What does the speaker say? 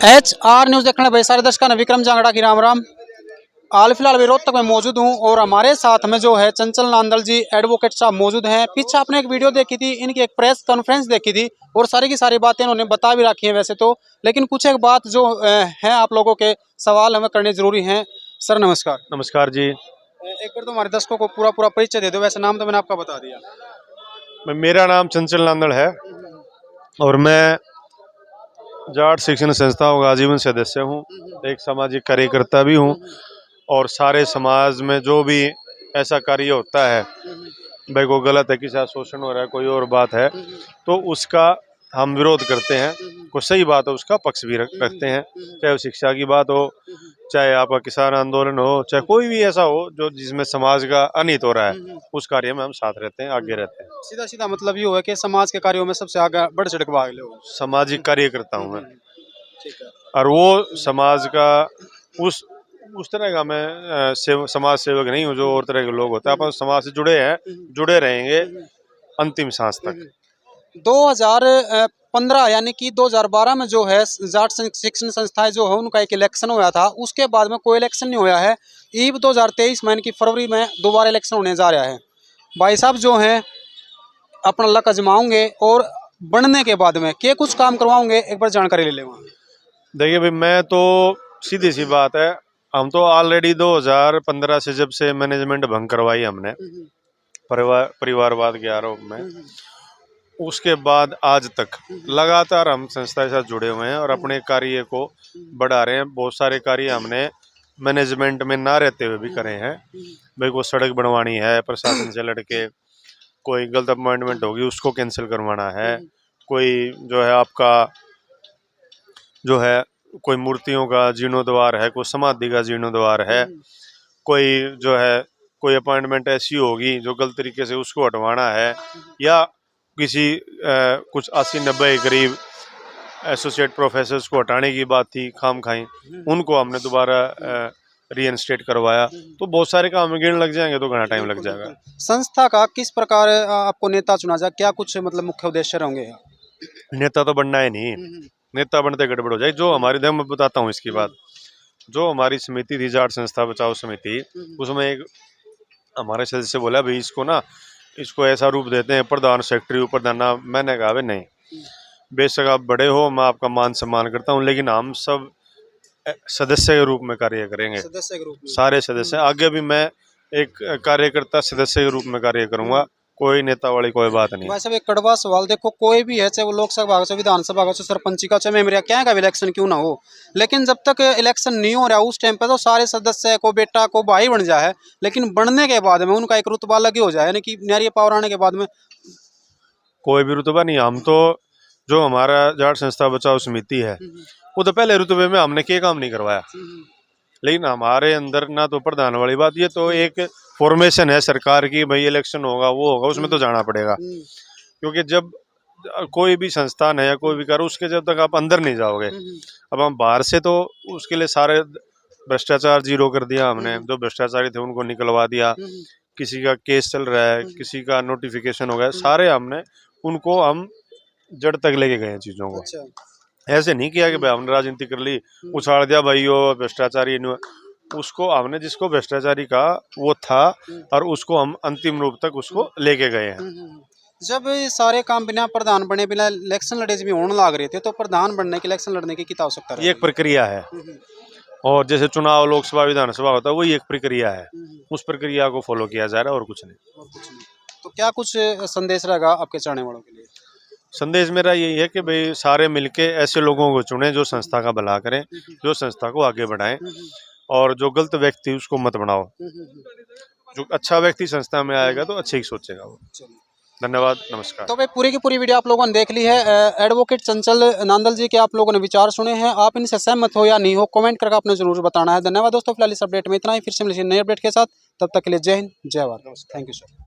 HR news देखने भाई सारे दर्शकों ने विक्रम जांगड़ा की राम राम। हाल फिलहाल भी रोहतक में मौजूद हूँ और हमारे साथ में जो है चंचल नांदल जी एडवोकेट साहब मौजूद हैं। पीछे आपने एक वीडियो देखी थी, इनकी एक प्रेस कॉन्फ्रेंस देखी थी और सारी की सारी बातें उन्होंने बता भी रखी हैं वैसे तो, लेकिन कुछ एक बात जो है आप लोगों के सवाल हमें करने जरूरी हैं। सर नमस्कार। नमस्कार जी। एक बार तो हमारे दर्शकों को पूरा परिचय दे दो। वैसे नाम तो मैंने आपका बता दिया। मेरा नाम चंचल नांदल है और मैं जाट शिक्षण संस्थाओं का आजीवन सदस्य हूँ, एक सामाजिक कार्यकर्ता भी हूँ और सारे समाज में जो भी ऐसा कार्य होता है भाई को गलत है, किसी का शोषण हो रहा है, कोई और बात है तो उसका हम विरोध करते हैं। कोई सही बात है उसका पक्ष भी रखते हैं, चाहे वो शिक्षा की बात हो, चाहे आपका किसान आंदोलन हो, चाहे कोई भी ऐसा हो जो जिसमें समाज का अनित हो रहा है, उस कार्य में हम साथ रहते हैं, आगे रहते हैं। सीधा सीधा मतलब ये है कि समाज के कार्यों में सबसे आगे बढ़ चढ़ के भाग लो। सामाजिक कार्यकर्ता हूँ मैं ठीक है। और वो समाज का उस तरह का मैं समाज सेवक नहीं हूँ जो और तरह के लोग होते हैं। अपन समाज से जुड़े हैं, जुड़े रहेंगे अंतिम सांस तक। 2015 यानी कि 2012 में जो है जाट शिक्षण संस्थाएं जो है उनका एक इलेक्शन हुआ था, उसके बाद में कोई इलेक्शन नहीं हुआ है। ईब 2023 में यानी कि फरवरी में दोबारा इलेक्शन होने जा रहा है। भाई साहब जो हैं अपना लक आजमाओगे और बनने के बाद में क्या कुछ काम करवाओगे, एक बार जानकारी ले लें। देखिए भाई, मैं तो सीधी सी बात है, हम तो ऑलरेडी 2015 से जब से मैनेजमेंट भंग करवाई हमने परिवारवाद के आरोप में, उसके बाद आज तक लगातार हम संस्था के साथ जुड़े हुए हैं और अपने कार्य को बढ़ा रहे हैं। बहुत सारे कार्य हमने मैनेजमेंट में ना रहते हुए भी करे हैं। भाई को सड़क बनवानी है, प्रशासन से लड़के कोई गलत अपॉइंटमेंट होगी उसको कैंसिल करवाना है, कोई जो है आपका जो है कोई मूर्तियों का जीर्णोद्वार है, कोई समाधि का जीर्णोद्वार है, कोई जो है कोई अपॉइंटमेंट ऐसी होगी जो गलत तरीके से उसको हटवाना है, या किसी कुछ 80-90 करीब एसोसिएट प्रोफेसर्स को हटाने की बात थी खाम खाई, उनको हमने दोबारा रीइंस्टेट करवाया। तो बहुत सारे काम में गिन लग जाएंगे तो घना टाइम लग जाएगा। संस्था का किस प्रकार आपको नेता चुना जाए, क्या कुछ मतलब मुख्य उद्देश्य होंगे? नेता तो बनना है नहीं, नेता बनते गड़बड़ हो जाए। जो हमारी मैं बताता हूँ इसकी बात। जो हमारी समिति थी जाट संस्था बचाओ समिति, उसमें एक हमारे सदस्य बोला भाई इसको ऐसा रूप देते हैं प्रधान सेक्रेटरी ऊपर दाना। मैंने कहा भाई नहीं, बेशक आप बड़े हो, मैं आपका मान सम्मान करता हूँ, लेकिन हम सब सदस्य के रूप में कार्य करेंगे। सदस्य के रूप में सारे सदस्य आगे भी मैं एक कार्यकर्ता सदस्य के रूप में कार्य करूंगा, कोई नेता वाली कोई बात नहीं। वैसे भी एक कड़वा सवाल, देखो कोई भी है, चाहे वो लोकसभा का, विधानसभा का, सरपंच का, चाहे मेमोरिया क्या का इलेक्शन क्यों ना हो, लेकिन जब तक इलेक्शन नहीं हो रहा उस टाइम पे तो सारे सदस्य को बेटा को भाई बन जाए, लेकिन बनने के बाद में उनका एक रुतबा अलग ही हो जाए, यानी कि न्यारी पावर आने के बाद में कोई भी रुतबा नहीं। हम तो जो हमारा जाट संस्था बचाओ समिति है वो तो पहले रुतबे में हमने क्या काम नहीं करवाया, लेकिन हमारे अंदर ना तो प्रधान वाली बात, ये तो एक फॉर्मेशन है सरकार की, भाई इलेक्शन होगा वो होगा, उसमें तो जाना पड़ेगा। क्योंकि जब कोई भी संस्थान है या कोई भी करो, उसके जब तक आप अंदर नहीं जाओगे, अब हम बाहर से तो उसके लिए सारे भ्रष्टाचार जीरो कर दिया हमने, जो भ्रष्टाचारी थे उनको निकलवा दिया, किसी का केस चल रहा है, किसी का नोटिफिकेशन हो गया, सारे हमने उनको हम जड़ तक लेके गए चीजों को। ऐसे नहीं किया कि भाई हमने राजनीति कर ली, उछाड़ दिया भाई वो भ्रष्टाचारी, उसको हमने जिसको भ्रष्टाचारी कहा वो था और उसको हम अंतिम रूप तक उसको लेके गए हैं। जब सारे काम बिना प्रधान बने बिना इलेक्शन लड़े भी होने लग रहे थे तो प्रधान बनने की, इलेक्शन लड़ने की कितना हो सकता है? ये एक प्रक्रिया है, और जैसे चुनाव लोकसभा विधानसभा होता है वही एक प्रक्रिया है, उस प्रक्रिया को फॉलो किया जा रहा है और कुछ नहीं। तो क्या कुछ संदेश रहेगा आपके चाहने वालों के लिए? संदेश मेरा यही है कि भाई सारे मिलके ऐसे लोगों को चुने जो संस्था का भला करें, जो संस्था को आगे बढ़ाएं, और जो गलत व्यक्ति उसको मत बनाओ। जो अच्छा व्यक्ति संस्था में आएगा तो अच्छे ही सोचेगा वो। धन्यवाद, नमस्कार। तो भाई पूरी की पूरी वीडियो आप लोगों ने देख ली है। एडवोकेट चंचल नांदल जी के आप लोगों ने विचार सुने हैं, आप इनसे सहमत हो या नहीं हो कमेंट करके आपने जरूर बताना है। धन्यवाद दोस्तों, फिलहाल इस अपडेट में इतना ही, फिर से मिलेंगे नए अपडेट के साथ, तब तक के लिए जय हिंद जय भारत। Thank you sir.